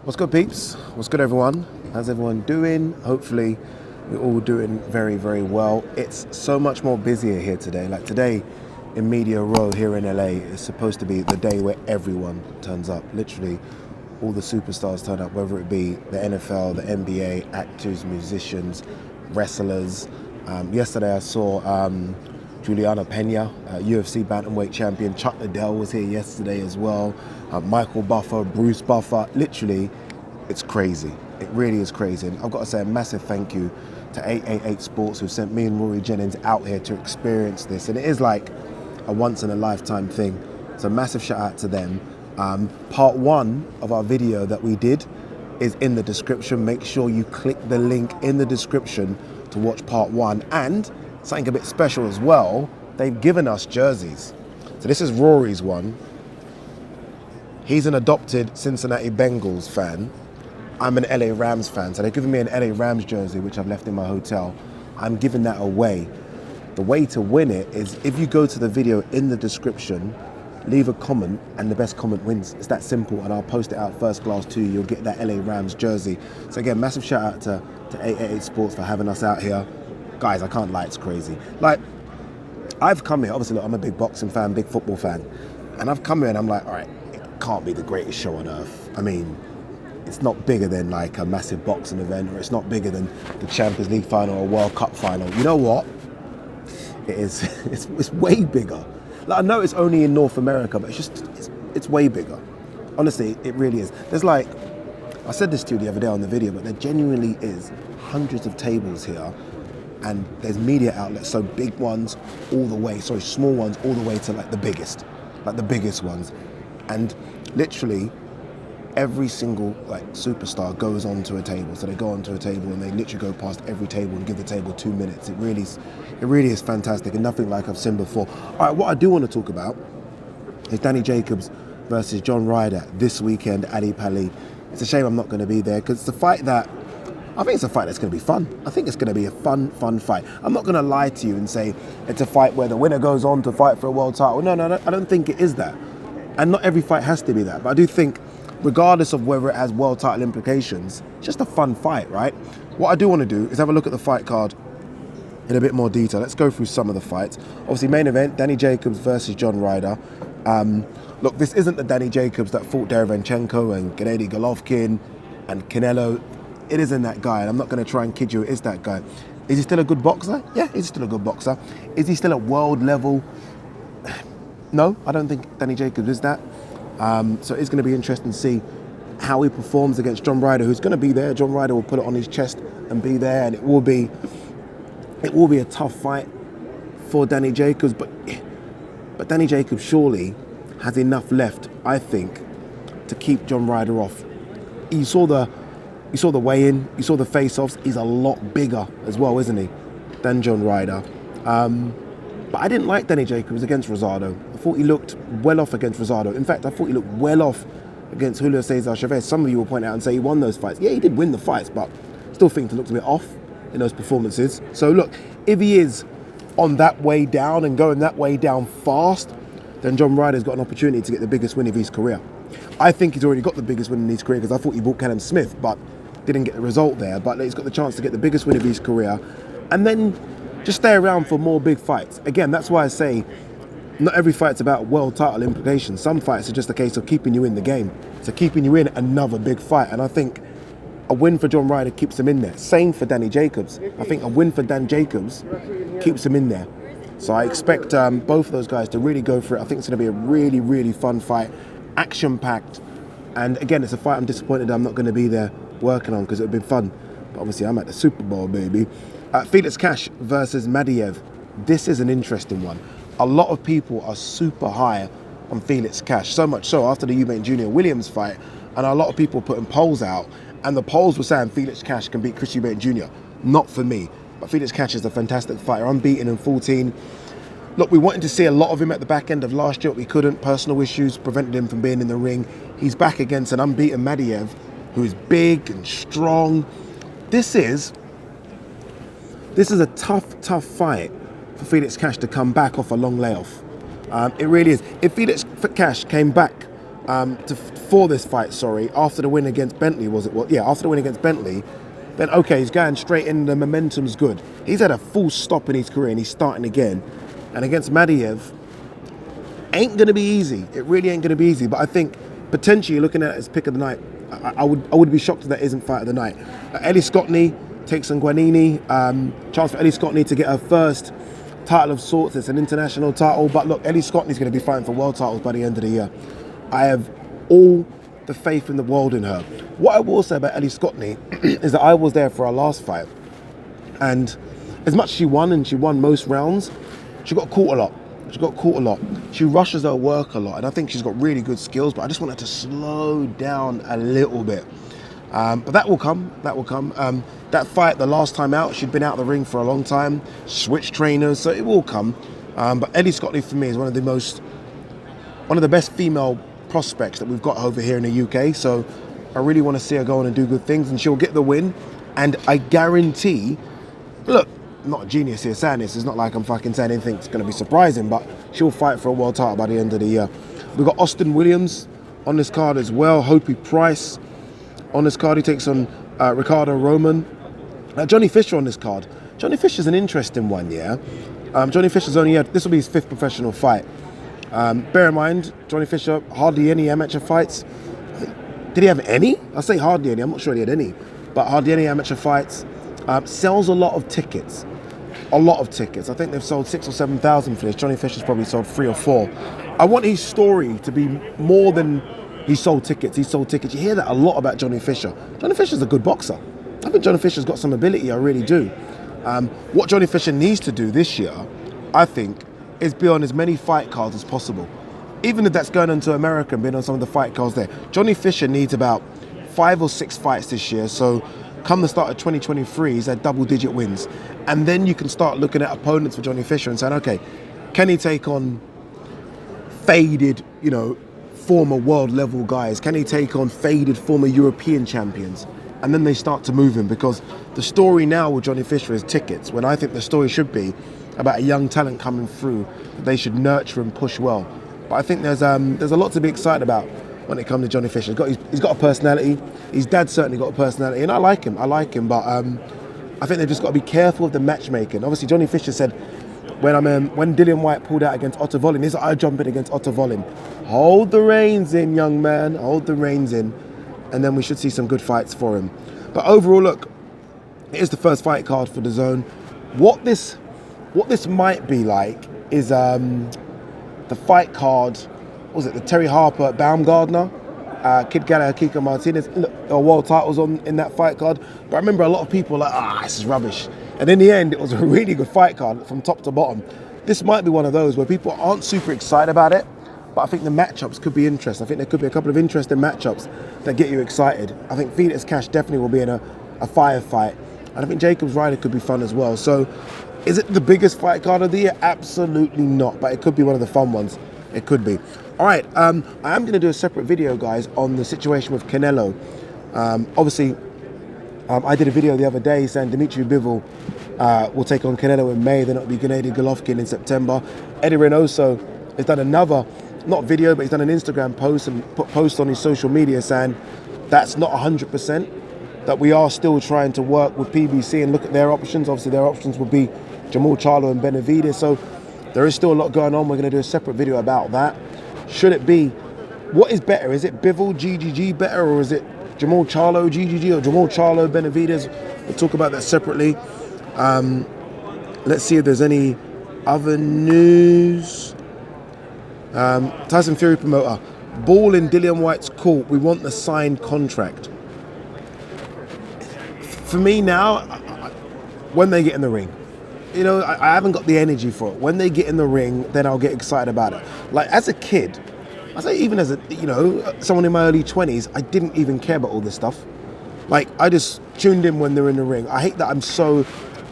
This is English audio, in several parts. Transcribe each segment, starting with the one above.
What's good, peeps? What's good, everyone? How's everyone doing? Hopefully we're all doing very, very well. It's so much more busier here today. Like today in Media Row here in LA is supposed to be the day where everyone turns up. Literally all the superstars turn up, whether it be the NFL, the NBA, actors, musicians, wrestlers. Yesterday I saw Juliana Pena, UFC bantamweight champion. Chuck Liddell was here yesterday as well. Michael Buffer, Bruce Buffer. Literally, it's crazy. It really is crazy. And I've got to say a massive thank you to 888 Sports who sent me and Rory Jennings out here to experience this. And it is like a once in a lifetime thing. So massive shout out to them. Part one of our video that we did is in the description. Make sure you click the link in the description to watch part one. And something a bit special as well, they've given us jerseys. So this is Rory's one. He's an adopted Cincinnati Bengals fan. I'm an LA Rams fan, so they've given me an LA Rams jersey, which I've left in my hotel. I'm giving that away. The way to win it is if you go to the video in the description, leave a comment, and the best comment wins. It's that simple, and I'll post it out first class to you. You'll get that LA Rams jersey. So again, massive shout out to 888 Sports for having us out here. Guys, I can't lie, it's crazy. Like, I've come here, obviously, look, I'm a big boxing fan, big football fan, and I've come here and I'm like, all right, it can't be the greatest show on earth. I mean, it's not bigger than like a massive boxing event, or it's not bigger than the Champions League final or World Cup final. You know what? It is. It's way bigger. Like, I know it's only in North America, but it's way bigger. Honestly, it really is. There's like, I said this to you the other day on the video, but there genuinely is hundreds of tables here. And there's media outlets, so big ones all the way, sorry, small ones all the way to like the biggest ones. And literally every single like superstar goes onto a table. So they go onto a table and they literally go past every table and give the table 2 minutes. It really is fantastic and nothing like I've seen before. All right, what I do want to talk about is Danny Jacobs versus John Ryder this weekend at Ali Pali. It's a shame I'm not going to be there because it's a fight that I think it's a fight that's going to be fun. I think it's going to be a fun fight. I'm not going to lie to you and say it's a fight where the winner goes on to fight for a world title. No, I don't think it is that. And not every fight has to be that. But I do think, regardless of whether it has world title implications, it's just a fun fight, right? What I do want to do is have a look at the fight card in a bit more detail. Let's go through some of the fights. Obviously, main event, Danny Jacobs versus John Ryder. Look, this isn't the Danny Jacobs that fought Derevyanchenko and Gennady Golovkin and Canelo. It isn't that guy, and I'm not going to try and kid you, it is that guy. Is he still a good boxer? Yeah, he's still a good boxer. Is he still at world level? No, I don't think Danny Jacobs is that. So it's going to be interesting to see how he performs against John Ryder, who's going to be there. John Ryder will put it on his chest and be there, and it will be a tough fight for Danny Jacobs. But Danny Jacobs surely has enough left, I think, to keep John Ryder off. You saw the weigh-in, you saw the face-offs. He's a lot bigger as well, isn't he, than John Ryder. But I didn't like Danny Jacobs against Rosado. I thought he looked well off against Rosado. In fact, I thought he looked well off against Julio Cesar Chavez. Some of you will point out and say he won those fights. Yeah, he did win the fights, but still think he looked a bit off in those performances. So look, if he is on that way down and going that way down fast, then John Ryder's got an opportunity to get the biggest win of his career. I think he's already got the biggest win in his career because I thought he bought Callum Smith, but didn't get the result there. But he's got the chance to get the biggest win of his career and then just stay around for more big fights. Again, that's why I say not every fight's about world title implications. Some fights are just a case of keeping you in the game. So keeping you in another big fight. And I think a win for John Ryder keeps him in there. Same for Danny Jacobs. I think a win for Dan Jacobs keeps him in there. So I expect both of those guys to really go for it. I think it's going to be a really, really fun fight. Action-packed. And again, it's a fight I'm disappointed I'm not going to be there working on because it would have been fun. But obviously, I'm at the Super Bowl, baby. Felix Cash versus Madiev. This is an interesting one. A lot of people are super high on Felix Cash. So much so after the Eubank Jr. Williams fight. And a lot of people putting polls out. And the polls were saying Felix Cash can beat Chris Eubank Jr. Not for me. But Felix Cash is a fantastic fighter. Unbeaten in 14. Look, we wanted to see a lot of him at the back end of last year, but we couldn't. Personal issues prevented him from being in the ring. He's back against an unbeaten Madiev, who is big and strong. This is a tough fight for Felix Cash to come back off a long layoff. It really is. If Felix Cash came back for this fight, sorry, after the win against Bentley, was it? Well, yeah, after the win against Bentley, then okay, he's going straight in, the momentum's good. He's had a full stop in his career and he's starting again. And against Madiev, ain't going to be easy. It really ain't going to be easy. But I think potentially looking at it as pick of the night, I would be shocked if that isn't fight of the night. Ellie Scottney takes on Guanini. Chance for Ellie Scottney to get her first title of sorts. It's an international title. But look, Ellie Scottney's going to be fighting for world titles by the end of the year. I have all the faith in the world in her. What I will say about Ellie Scottney is that I was there for her last fight. And as much as she won, and she won most rounds, she got caught a lot. She rushes her work a lot. And I think she's got really good skills, but I just want her to slow down a little bit. But that will come. That fight, the last time out, she'd been out of the ring for a long time, switched trainers, so it will come. But Ellie Scottney, for me, is one of the best female prospects that we've got over here in the UK. So I really want to see her go on and do good things, and she'll get the win. And I guarantee, look, I'm not a genius here saying this, it's not like I'm fucking saying anything that's going to be surprising, but she'll fight for a world title by the end of the year. We've got Austin Williams on this card as well, Hopi Price on this card. He takes on Ricardo Roman. Johnny Fisher on this card. Johnny Fisher's an interesting one, yeah. Johnny Fisher's only had, this will be his 5th professional fight. Bear in mind, Johnny Fisher, hardly any amateur fights. Did he have any? I say hardly any, I'm not sure he had any, but hardly any amateur fights. Sells a lot of tickets. I think they've sold 6,000 or 7,000 for this. Johnny Fisher's probably sold 3 or 4. I want his story to be more than he sold tickets. You hear that a lot about Johnny Fisher. Johnny Fisher's a good boxer. I think Johnny Fisher's got some ability, I really do. What Johnny Fisher needs to do this year, I think, is be on as many fight cards as possible. Even if that's going on to America and being on some of the fight cards there. Johnny Fisher needs about 5 or 6 fights this year, so come the start of 2023, he's had double-digit wins. And then you can start looking at opponents for Johnny Fisher and saying, okay, can he take on faded, former world-level guys? Can he take on faded former European champions? And then they start to move him, because the story now with Johnny Fisher is tickets, when I think the story should be about a young talent coming through that they should nurture and push well. But I think there's a lot to be excited about when it comes to Johnny Fisher. He's got a personality. His dad's certainly got a personality, and I like him. But I think they've just got to be careful of the matchmaking. Obviously, Johnny Fisher said when Dillian Whyte pulled out against Otto Wallin, he's like, I jump in against Otto Wallin. Hold the reins in, young man. Hold the reins in, and then we should see some good fights for him. But overall, look, it is the first fight card for the Zone. What this might be like is the fight card. What was it, the Terry Harper Baumgardner, Kid Gallagher, Kiko Martinez? Look, there were world titles in that fight card. But I remember a lot of people were like, this is rubbish. And in the end, it was a really good fight card from top to bottom. This might be one of those where people aren't super excited about it, but I think the matchups could be interesting. I think there could be a couple of interesting matchups that get you excited. I think Felix Cash definitely will be in a firefight. And I think Jacobs Ryder could be fun as well. So is it the biggest fight card of the year? Absolutely not, but it could be one of the fun ones. It could be. All right, I am going to do a separate video, guys, on the situation with Canelo. Obviously, I did a video the other day saying Dimitri Bivol will take on Canelo in May, then it'll be Gennady Golovkin in September. Eddie Reynoso has done another, not video, but he's done an Instagram post and put posts on his social media saying that's not 100%, that we are still trying to work with PBC and look at their options. Obviously, their options would be Jamal Charlo and Benavidez. So there is still a lot going on. We're going to do a separate video about that. Should it be, what is better? Is it Bivol, GGG better, or is it Jamal Charlo, GGG, or Jamal Charlo, Benavidez? We'll talk about that separately. Let's see if there's any other news. Tyson Fury promoter, ball in Dillian Whyte's court. We want the signed contract. For me now, when they get in the ring, I haven't got the energy for it. When they get in the ring, then I'll get excited about it. Like as a kid, I say even as someone in my early 20s, I didn't even care about all this stuff. Like I just tuned in when they're in the ring. I hate that I'm so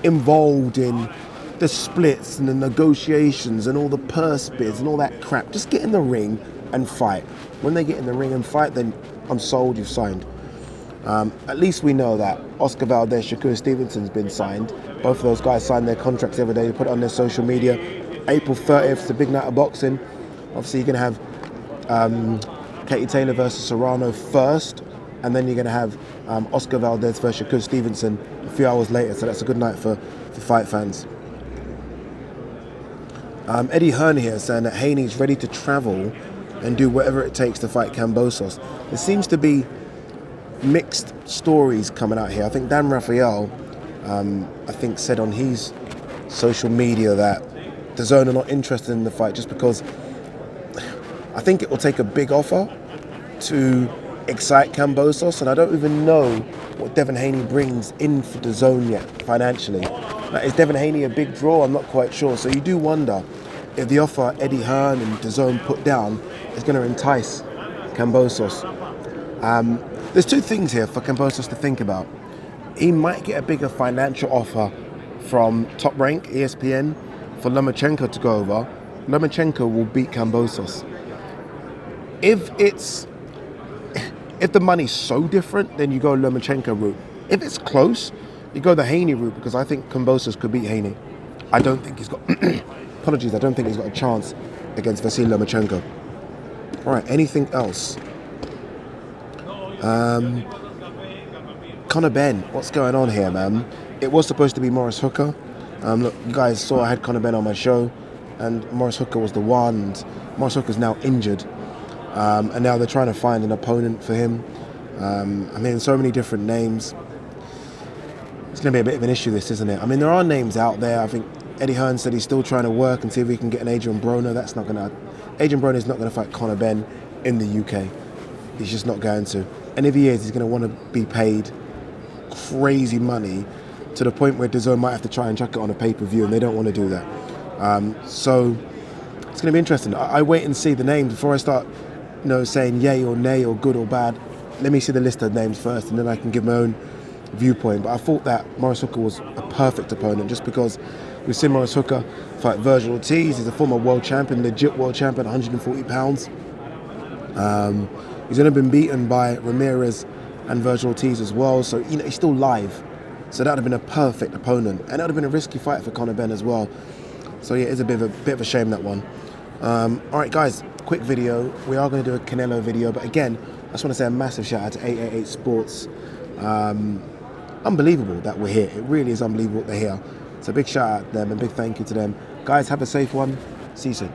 involved in the splits and the negotiations and all the purse bids and all that crap. Just get in the ring and fight. When they get in the ring and fight, then I'm sold, you've signed. At least we know that Oscar Valdez, Shakur Stevenson's been signed. Both of those guys signed their contracts every day. They put it on their social media. April 30th is the big night of boxing. Obviously, you're going to have Katie Taylor versus Serrano first, and then you're going to have Oscar Valdez versus Shakur Stevenson a few hours later. So that's a good night for fight fans. Eddie Hearn here saying that Haney's ready to travel and do whatever it takes to fight Kambosos. There seems to be mixed stories coming out here. I think Dan Raphael, I think, said on his social media that DAZN are not interested in the fight just because I think it will take a big offer to excite Kambosos, and I don't even know what Devin Haney brings in for DAZN yet financially. Now, is Devin Haney a big draw? I'm not quite sure. So you do wonder if the offer Eddie Hearn and DAZN put down is going to entice Kambosos. There's two things here for Kambosos to think about. He might get a bigger financial offer from Top Rank, ESPN, for Lomachenko to go over. Lomachenko will beat Kambosos. If the money's so different, then you go Lomachenko route. If it's close, you go the Haney route, because I think Kambosos could beat Haney. I don't think he's got apologies, I don't think he's got a chance against Vasily Lomachenko. Alright, anything else? Conor Benn, what's going on here, man? It was supposed to be Morris Hooker. Look, you guys saw I had Conor Benn on my show, and Morris Hooker was the one. And Morris Hooker's now injured, and now they're trying to find an opponent for him. I mean, so many different names. It's going to be a bit of an issue, this, isn't it? I mean, there are names out there. I think Eddie Hearn said he's still trying to work and see if we can get an Adrian Broner. That's not going to. Adrian Broner is not going to fight Conor Benn in the UK. He's just not going to. And if he is, he's going to want to be paid crazy money to the point where DAZN might have to try and chuck it on a pay-per-view, and they don't want to do that. So it's going to be interesting. I wait and see the names before I start, saying yay or nay or good or bad. Let me see the list of names first, and then I can give my own viewpoint. But I thought that Morris Hooker was a perfect opponent, just because we've seen Morris Hooker fight Virgil Ortiz. He's a former world champion, legit world champion, 140 pounds. He's only been beaten by Ramirez and Virgil Ortiz as well, so he's still live. So that would have been a perfect opponent, and that would have been a risky fight for Conor Benn as well. So yeah, it's a bit of a shame, that one. All right, guys, quick video. We are going to do a Canelo video, but again, I just want to say a massive shout out to 888 Sports. Unbelievable that we're here. It really is unbelievable that they're here. So big shout out to them and big thank you to them. Guys, have a safe one. See you soon.